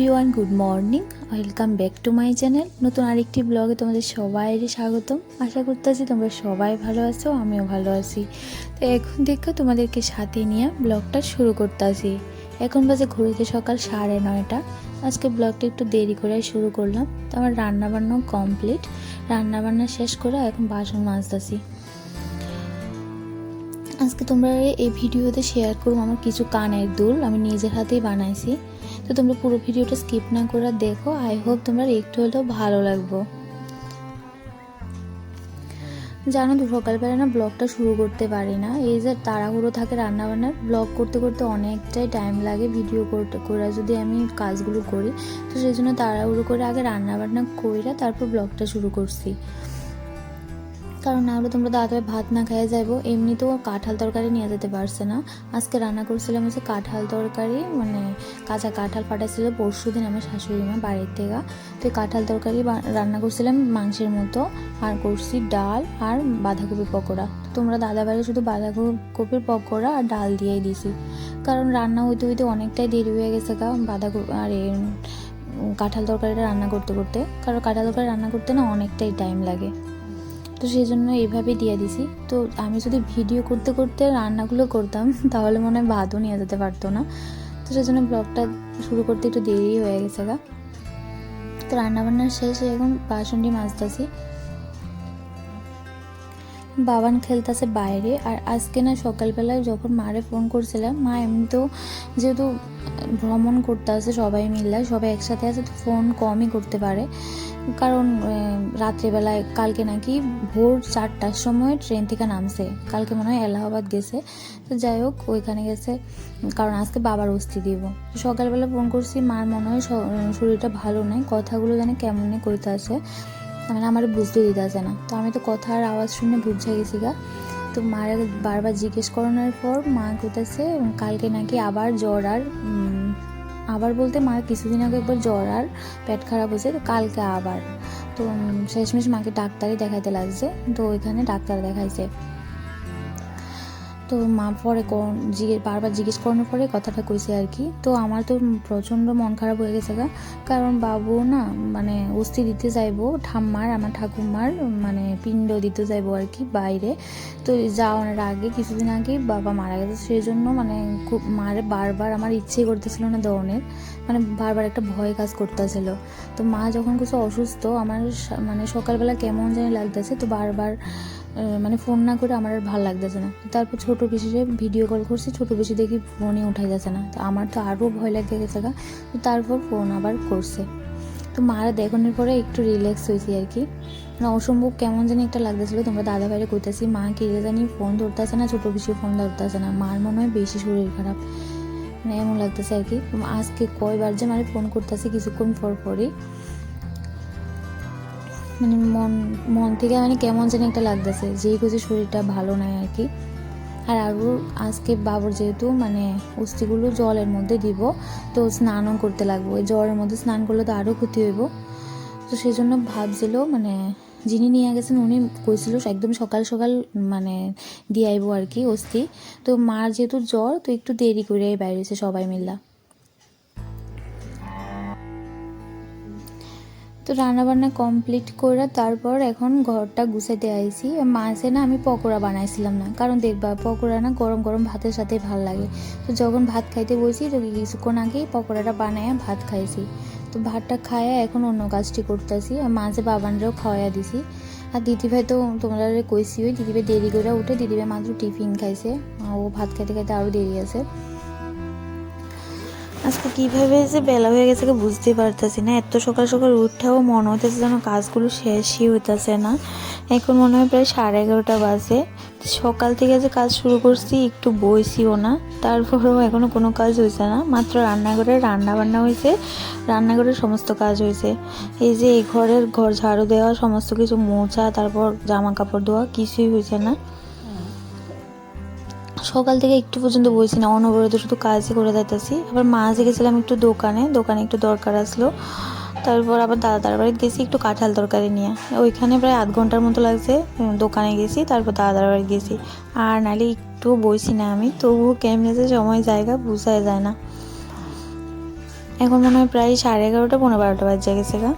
Everyone, good morning. Welcome back to my channel. নতুন আরেকটি ব্লগে তোমাদের সবাইকে স্বাগতম। আশা করতেছি তোমরা সবাই ভালো আছো, আমিও ভালো আছি। তো এখন থেকে তোমাদেরকে সাথে নিয়ে ব্লগটা শুরু করতেছি। এখন বাজে ঘুরতে সকাল 9:30। আজকে ব্লগটা একটু দেরি করে শুরু করলাম। তো আমার রান্নাবান্নাও কমপ্লিট। রান্নাবান্না শেষ করে এখন বাসন মাজতেছি। আজকে তোমরা এই ভিডিওতে শেয়ার করবো আমার কিছু কানের দুল আমি নিজের হাতেই বানাইছি। তো তোমরা পুরো ভিডিওটা স্কিপ না করে দেখো। আই হোপ তোমরা একটু হলেও ভালো লাগবে। জানো তো, সকালবেলা না ব্লগটা শুরু করতে পারি না। এই যে তাড়াহুড়ো থাকে রান্নাবান্নার, ব্লগ করতে করতে অনেকটাই টাইম লাগে। ভিডিও করতে করে যদি আমি কাজগুলো করি, তো সেই জন্য তাড়াহুড়ো করে আগে রান্নাবান্না কইরা তারপর ব্লগটা শুরু করছি। কারণ না হলে তোমরা দাদাভাই ভাত না খেয়ে যাইবো। এমনিতেও কাঁঠাল তরকারি নিয়ে যেতে পারছে না। আজকে রান্না করছিলাম হচ্ছে কাঁঠাল তরকারি, মানে কাঁচা কাঁঠাল পাঠাচ্ছিল পরশু দিন আমার শাশুড়ি মা বাড়ির থেকে। তো কাঁঠাল তরকারি রান্না করছিলাম মাংসের মতো, আর করছি ডাল আর বাঁধাকপি পকোড়া। তো তোমরা দাদাভাইয়ের শুধু বাঁধাকপির পকোড়া আর ডাল দিয়েই দিছি, কারণ রান্না হইতে হইতে অনেকটাই দেরি হয়ে গেছে বাঁধাকপি আর কাঁঠাল তরকারিটা রান্না করতে করতে। কারণ কাঁঠাল তরকারি রান্না করতে না অনেকটাই টাইম লাগে। তো সেই জন্য এইভাবেই দিয়ে দিছি। তো আমি যদি ভিডিও করতে করতে রান্নাগুলো করতাম তাহলে মনে হয় ভাতও নিয়ে যেতে পারতো না। তো সেই জন্য ব্লগটা শুরু করতে একটু দেরি হয়ে গেছে তো রান্নাবান্নার শেষে এখন বাসনটি মাজতেছি। বাবান খেলতেছে বাইরে। আর আজকে না সকালবেলায় যখন মারে ফোন করছিলাম, মা এমনিতেও যেহেতু ভ্রমণ করতে আছে সবাই মিলে, সবাই একসাথে আছে, তো ফোন কমই করতে পারে। কারণ রাত্রেবেলায় কালকে নাকি ভোর 4টার সময় ট্রেন থেকে নামছে। কালকে মনে হয় এলাহাবাদ গেছে। তো যাই হোক, ওইখানে গেছে কারণ আজকে বাবার অস্থি দিব। সকালবেলা ফোন করছি, মার মনে হয় শরীরটা ভালো নয়, কথাগুলো জানি কেমন করতে আছে, মানে আমার বুঝতে দিতে আছে না। তো আমি তো কথার আওয়াজ শুনে বুঝে গেছি তো মারা বারবার জিজ্ঞেস করানোর পর মা কইতেছে কালকে নাকি আবার জ্বর, আর আবার বলতে মার কিছুদিন আগে একবার জ্বর আর পেট খারাপ হয়েছে, তো কালকে আবার। তো শেষমেশ মাকে ডাক্তারই দেখাইতে লাগছে। তো ওইখানে ডাক্তার দেখাইছে। তো মা পরে বারবার জিজ্ঞেস করানোর পরে কথাটা কইছে আর কি। তো আমার তো প্রচণ্ড মন খারাপ হয়ে গেছে কারণ বাবু না মানে অস্থি দিতে যাইবো আমার ঠাকুমার মানে পিণ্ড দিতে যাইবো আর কি বাইরে। তো যাওয়ার আগে কিছুদিন আগে বাবা মারা গেছে। সেই জন্য মানে খুব মারে বারবার আমার ইচ্ছে করতেছিল না দেওয়ানের, মানে বারবার একটা ভয় কাজ করতেছিল। তো মা যখন কিছু অসুস্থ, আমার মানে সকালবেলা কেমন জানি লাগতেছে, তো বারবার মানে ফোন না করে আমার আর ভালো লাগতেছে না। তারপর ছোটো পিসিরে ভিডিও কল করছি, ছোটো পিসি দেখি ফোনই উঠাই যাচ্ছে না। তো আমার তো আরও ভয় লেগে গেছে তো তারপর ফোন আবার করছে। তো মারা দেখানোর পরে একটু রিল্যাক্স হয়েছি আর কি। মানে অসম্ভব কেমন জানি একটা লাগতেছিলো। তোমরা দাদা ভাইরে কইতেছি মা কি জানি ফোন ধরতেছে না, ছোটো পিসি ফোন ধরতেছে না, মার মনে হয় বেশি শরীর খারাপ, মানে এমন লাগতেছে আর কি। আজকে কয়বার যে মারে ফোন করতেছি কিছুক্ষণ পরই, মানে মন থেকে মানে কেমন যেন একটা লাগতেছে, যেই কিছু শরীরটা ভালো নাই আর কি। আর আরও আজকে বাবুর যেহেতু মানে অস্থিগুলো জলের মধ্যে দিব, তো স্নানও করতে লাগবো। ওই জলের মধ্যে স্নান করলে তো আরও ক্ষতি হইব। তো সেই জন্য ভাবছিল মানে যিনি নিয়ে গেছেন উনি কইছিল একদম সকাল সকাল মানে দিয়ে আইবো আর কি অস্থি। তো মার যেহেতু জ্বর, তো একটু দেরি করে বাইরেছে সবাই মিল্লা। তো রান্নাবান্না কমপ্লিট করে তারপর এখন ঘরটা গুছাইতে আইছি। মাঝে না আমি পকোড়া বানাইছিলাম না, কারণ দেখবা পকোড়া না গরম গরম ভাতের সাথে ভালো লাগে। তো যখন ভাত খাইতে বসি, তো কিছুক্ষণ আগেই পকোড়াটা বানায় ভাত খাইছি। তো ভাতটা খায়া এখন অন্য কাজটি করতেছি। মাঝে বাবানরাও খাওয়াইয়া দিছি। আর দিদিভাই তো তোমরা কইছি, ওই দিদিভাই দেরি করে উঠে, দিদিভাই মাত্র টিফিন খাইছে, ও ভাত খাইতে খাইতে আরও দেরি আছে। আজকে কীভাবে যে বেলা হয়ে গেছে বুঝতেই পারতেছি না। এত সকাল সকাল উঠেও মনে হইতেছে যেন কাজগুলো শেষই হইতেছে না। এখন মনে হয় প্রায় 11:30 বাজে। সকাল থেকে যে কাজ শুরু করছি, একটু বইছিও না, তারপরেও এখনও কোনো কাজ হয়েছে না। মাত্র রান্নাঘরে রান্না বান্না হয়েছে, রান্নাঘরের সমস্ত কাজ হয়েছে। এই যে এই ঘর ঝাড়ু দেওয়া, সমস্ত কিছু মোছা, তারপর জামা কাপড় ধোয়া, কিছুই হয়েছে না। সকাল থেকে একটু পর্যন্ত বইছি না, অনবরত শুধু কাজই করে যাইতেছি। আবার মাঝে গেছিলাম একটু দোকানে একটু দরকার আসলো। তারপর আবার দাদার বাড়িতে গেছি একটু কাঁঠাল তরকারি নিয়ে। ওইখানে প্রায় আধ ঘন্টার মতো লাগছে। দোকানে গেছি, তারপর দাদার বাড়ি গেছি। আর নাহলে একটু বইছি না আমি, তবুও কেমনে যে সময় জায়গা বুঝাই যায় না। এখন মনে হয় প্রায় 11:30 পৌনে 12টা বাজে গেছে গা।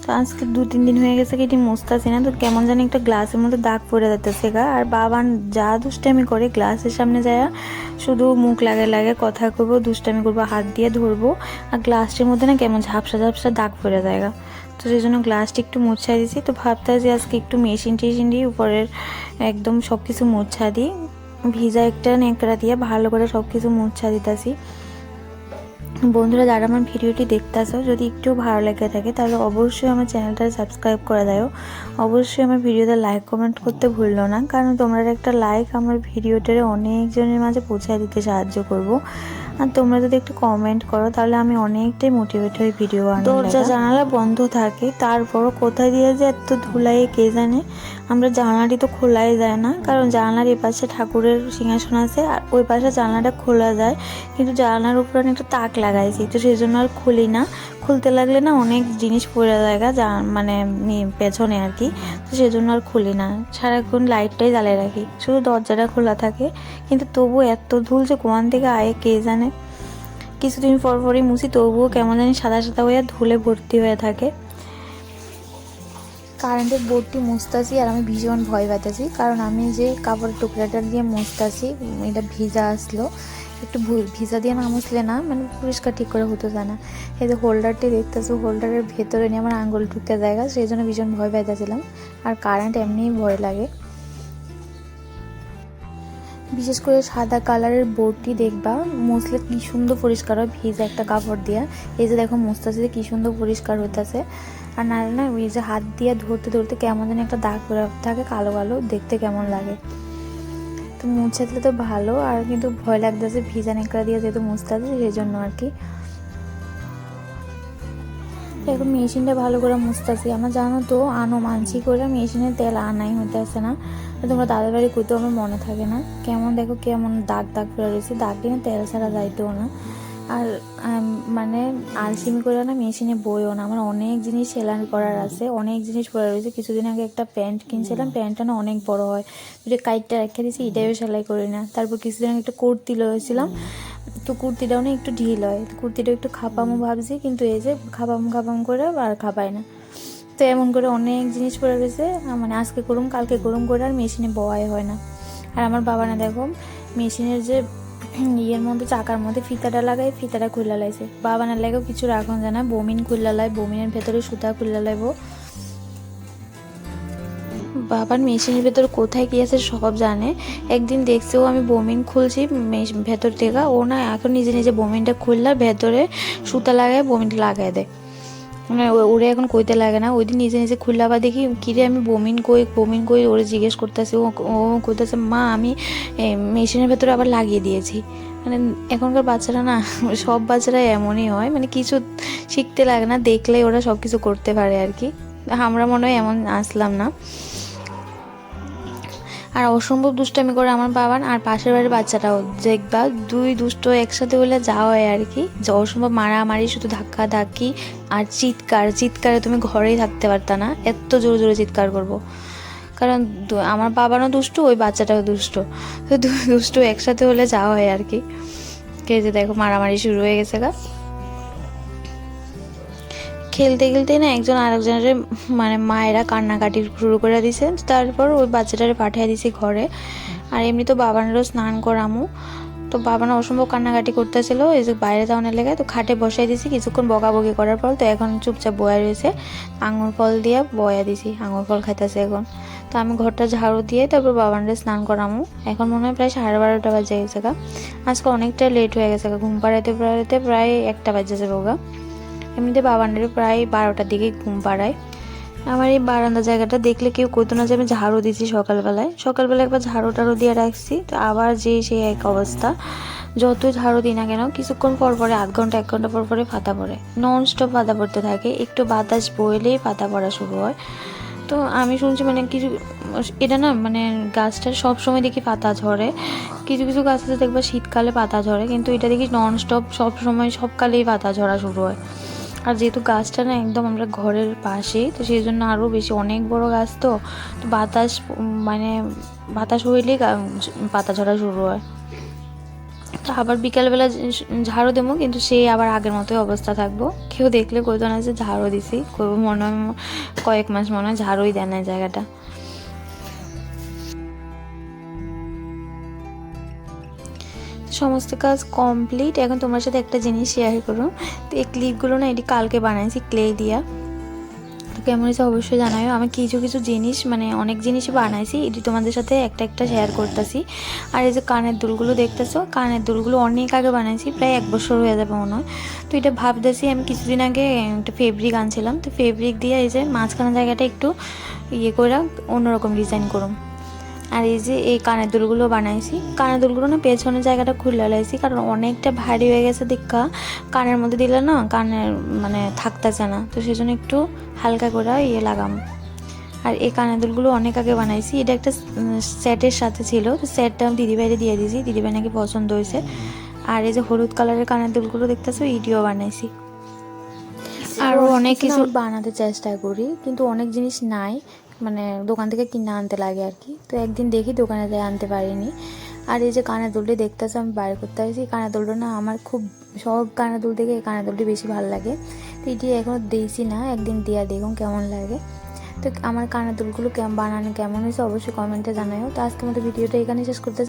তো আজকে 2-3 দিন হয়ে গেছে কি এটি মুছতেছি না, তো কেমন জানি একটা গ্লাসের মধ্যে দাগ পড়ে যাচ্ছে গা। আর বাবান যা দুষ্টামি করে গ্লাসের সামনে যায় শুধু মুখ লাগে কথা করবো, দুষ্টামি করবো, হাত দিয়ে ধরবো, আর গ্লাসটির মধ্যে না কেমন ঝাপসা দাগ পড়ে যায় গা। তো সেই জন্য গ্লাসটি একটু মুছাই দিছি। তো ভাবতেছি আজকে একটু মেশিন দিয়ে উপরের একদম সব কিছু মুছা দিই, ভিজা একটা ন্যাকড়া দিয়ে ভালো করে সব কিছু মুছা দিতেছি। বন্ধুরা যারা আমার ভিডিওটি দেখতেছো, যদি একটু ভালো লেগে থাকে তাহলে অবশ্যই আমার চ্যানেলটা সাবস্ক্রাইব করে দাও। অবশ্যই আমার ভিডিওতে লাইক কমেন্ট করতে ভুললো না, কারণ তোমরা একটা লাইক আমার ভিডিওটারে অনেকজনের মাঝে পৌঁছায় দিতে সাহায্য করব। আর তোমরা যদি একটু কমেন্ট করো তাহলে আমি অনেকটাই মোটিভেট হয়ে ভিডিও বানাবো। দরজা জানালা বন্ধ থাকে, তারপরও কোথায় দিয়ে যে এত ধুলাইয়ে কে জানে। আমরা জানলাটি তো খোলাই যায় না, কারণ জানলার এই পাশে ঠাকুরের সিংহাসন আছে আর ওই পাশে জানলাটা খোলা যায়, কিন্তু জানলার উপরে একটা তাক লাগাইছি, তো সেই জন্য আর খুলি না। খুলতে লাগলে না অনেক জিনিস পড়ে যায় মানে পেছনে আর কি, তো সেই জন্য আর খুলি না। সারাক্ষণ লাইটটাই জ্বালিয়ে রাখি, শুধু দরজাটা খোলা থাকে। কিন্তু তবুও এত ধুল যে কোয়ান থেকে আয়ে কে জানে। কিছুদিন পরই মুছি, তবুও কেমন জানি সাদা হয়ে ধুলে ভর্তি হয়ে থাকে। কারেন্টের বোর্ডটি মুছতাছি আর আমি ভীষণ ভয় পাইতেছি, কারণ আমি যে কাপড়ের টুকরাটা দিয়ে মুছতাছি এটা ভিজা আসলো। একটু ভিজা দিয়ে না মুছলে না মানে পরিষ্কার ঠিক করে হতো না। এই যে হোল্ডারটি দেখতেছি, হোল্ডারের ভেতরে নিয়ে আমার আঙ্গুল ঢুকতে জায়গা, সেই জন্য ভীষণ ভয় পাইতেছিলাম। আর কারেন্ট এমনিই ভয় লাগে। বিশেষ করে সাদা কালারের বোর্ডটি দেখবা মুছলে কি সুন্দর পরিষ্কার হয় ভিজা একটা কাপড় দিয়া। এই যে দেখো মুছতেছে কি সুন্দর পরিষ্কার হইতেছে। আর নাহলে না ওই যে হাত দিয়ে ধরতে কেমন যেন একটা দাগ পড়ে থাকে কালো দেখতে কেমন লাগে। তো মুছে দিলে তো ভালো, আর কিন্তু ভয় লাগতেছে ভিজা নেকড়া দিয়ে যেহেতু মুছতেছে সেই জন্য আর কি। এখন মেশিনটা ভালো করে মুছতেছি। আমার জানো তো মানছি করে মেশিনের তেল আনাই হইতেছে না। তোমরা দাদার বাড়ি কইতেও আমার মনে থাকে না, কেমন দেখো কেমন দাগ পড়ে রয়েছে, দাগ দিয়ে তেল ছাড়া যাইতেও না। আর মানে আলসিমি করে না মেশিনে বইও না। আমার অনেক জিনিস সেলাই করার আছে, অনেক জিনিস পড়ে রয়েছে। কিছুদিন আগে একটা প্যান্ট কিনছিলাম, প্যান্টটা না অনেক বড় হয়, যে কাইটটা রেখে দিয়েছি এটাও সেলাই করি না। তারপর কিছুদিন আগে একটা কুর্তি লয়েছিলাম, তো কুর্তিটাও না একটু ঢিল হয়, কুর্তিটা একটু খাপামো ভাবছি, কিন্তু এই যে খাপাম করে আর খাপাই না। তো এমন করে অনেক জিনিস পড়ে গেছে, মানে আজকে করুম কালকে করুম করে আর মেশিনে বওয়াই হয় না। আর আমার বাবা না দেখো মেশিনের যে ইয়ের মধ্যে চাকার মধ্যে ফিতাটা লাগাই, ফিতাটা খুললা লাইছে। বাবা না লাগেও কিছু রাখন যায় না, বমিন খুললা লাই, বমিনের ভেতরে সুতা খুললা লাইব। বাবার মেশিনের ভেতর কোথায় কি আছে সব জানে। একদিন দেখছে ও আমি বমিন খুলছি ভেতর থেকে, ও না এখন নিজে বমিনটা খুললা ভেতরে সুতা লাগায় বমিনটা লাগাই দেয়। মানে ওরে এখন কইতে লাগে না। ওই দিন নিজে খুললা বা দেখি কিরে আমি বমিন কই ওরে জিজ্ঞেস করতেছি, ও কইতেছে মা আমি মেশিনের ভেতরে আবার লাগিয়ে দিয়েছি। মানে এখনকার বাচ্চারা না সব বাচ্চারা এমনই হয়, মানে কিছু শিখতে লাগে না, দেখলেই ওরা সব কিছু করতে পারে আর কি। আমরা মনে হয় এমন আসলাম না। আর অসম্ভব দুষ্টামি করে আমার বাবা। আর পাশের বাড়ির বাচ্চাটাও দেখবা, দুই দুষ্ট একসাথে হলে যা হয় আর কি, যে অসম্ভব মারামারি, শুধু ধাক্কি আর চিৎকারে তুমি ঘরেই থাকতে পারতা না, এত জোরে চিৎকার করবো। কারণ আমার বাবারও দুষ্ট, ওই বাচ্চাটাও দুষ্ট, তো দুই দুষ্ট একসাথে হলে যা হয় আর কি। কে যে দেখো মারামারি শুরু হয়ে গেছে গা। খেলতে না একজন আরেকজনের মানে মায়েরা কান্নাকাটি শুরু করে দিছে। তারপর ওই বাচ্চাটারে পাঠিয়ে দিছি ঘরে। আর এমনি তো বাবানেরও স্নান করামু, তো বাবানা অসম্ভব কান্নাকাটি করতেছিল এই যে বাইরে যাওয়ানোর লেগে, তো খাটে বসাই দিছি। কিছুক্ষণ বকাবকি করার পর তো এখন চুপচাপ বয়া রয়েছে, আঙুর ফল দিয়ে বয়া দিছি, আঙুর ফল খাইতেছে এখন। তো আমি ঘরটা ঝাড়ু দিয়ে তারপর বাবানরে স্নান করামু। এখন মনে হয় প্রায় 12:30 বাজে গেছে গা। আজকে অনেকটা লেট হয়ে গেছে গা, ঘুম পাড়াইতে প্রায় 1টা বাজে যাবো গা। এমনিতে বাবানের প্রায় 12টার দিকে ঘুম পাড়ায়। আমার এই বারান্দা জায়গাটা দেখলে কেউ কইতো না যে আমি ঝাড়ু দিছি সকালবেলায় একবার ঝাড়ু দিয়ে রাখছি, তো আবার যে সেই এক অবস্থা। যতই ঝাড়ু দিই না কেন কিছুক্ষণ পরে 1 ঘন্টা 1 ঘন্টা পরে পাতা পড়ে, নন স্টপ পাতা পড়তে থাকে। একটু বাতাস বইলেই পাতা পড়া শুরু হয়। তো আমি শুনছি মানে কিছু এটা না মানে গাছটার সব সময় দেখি পাতা ঝরে, কিছু গাছ আছে দেখবা শীতকালে পাতা ঝরে, কিন্তু এটা দেখি নন স্টপ সব সময় সব কালেই পাতা ঝরা শুরু হয়। আর যেহেতু গাছটা না একদম আমরা ঘরের পাশেই, তো সেই জন্য আরও বেশি, অনেক বড় গাছ, তো বাতাস হইলেই পাতা ঝরা শুরু হয়। তো আবার বিকালবেলা ঝাড়ু দেবো, কিন্তু সেই আবার আগের মতোই অবস্থা থাকবো। কেউ দেখলে কইতো না যে ঝাড়ু দিছি, করবো মনে হয় কয়েক মাস মনে হয় ঝাড়ুই দেয় না জায়গাটা। সমস্ত কাজ কমপ্লিট। এখন তোমার সাথে একটা জিনিস শেয়ার করো। তো এই ক্লিপগুলো না এটি কালকে বানাইছি ক্লে দিয়া। তো কেমন হয়েছে অবশ্যই জানাও। আমি কিছু কিছু জিনিস মানে অনেক জিনিসই বানাইছি, এটি তোমাদের সাথে একটা একটা শেয়ার করতেছি। আর এই যে কানের দুলগুলো দেখতেছো, কানের দুলগুলো অনেক আগে বানাইছি, প্রায় 1 বছর হয়ে যাবে মনে হয়। তো এটা ভাবতেছি, আমি কিছুদিন আগে একটা ফেব্রিক আনছিলাম, তো ফেব্রিক দিয়ে এই যে মাঝখানে জায়গাটা একটু করে অন্যরকম ডিজাইন করুম। আর এই যে এই কানের দুলগুলো বানাইছি, কানের দুলগুলো না পেছনের জায়গাটা খুলে লাইছি, কারণ অনেকটা ভারী হয়ে গেছে দেখা কানের মধ্যে দিলে না কানের মানে থাকতেছে না, তো সেজন্য একটু হালকা করে লাগাম। আর এই কানের দুলগুলো অনেক আগে বানাইছি, এটা একটা সেটের সাথে ছিল, তো সেটটা আমি দিদিভাইরে দিয়ে দিয়েছি, দিদিভাই নাকি পছন্দ হয়েছে। আর এই যে হলুদ কালারের কানের দুলগুলো দেখতেছো, ইডিও বানাইছি। আরও অনেক কিছু বানাতে চেষ্টা করি, কিন্তু অনেক জিনিস নাই, মানে দোকান থেকে কিনে আনতে লাগে আর কি। তো একদিন দেখি দোকানে যাই, আনতে পারিনি। আর এই যে কানের দুলটি দেখতেছে আমি বাইরে করতে আসছি, কানের দুলটা না আমার খুব সব কানের দুল থেকে এই কানের দুলটি বেশি ভালো লাগে। তো এটি এখনও দিয়েছি না, একদিন দিয়া দেখুন কেমন লাগে। তো আমার কানের দুলগুলো বানানো কেমন হয়েছে অবশ্যই কমেন্টে জানাও। তো আজকের মতো ভিডিওটা এখানে শেষ করতে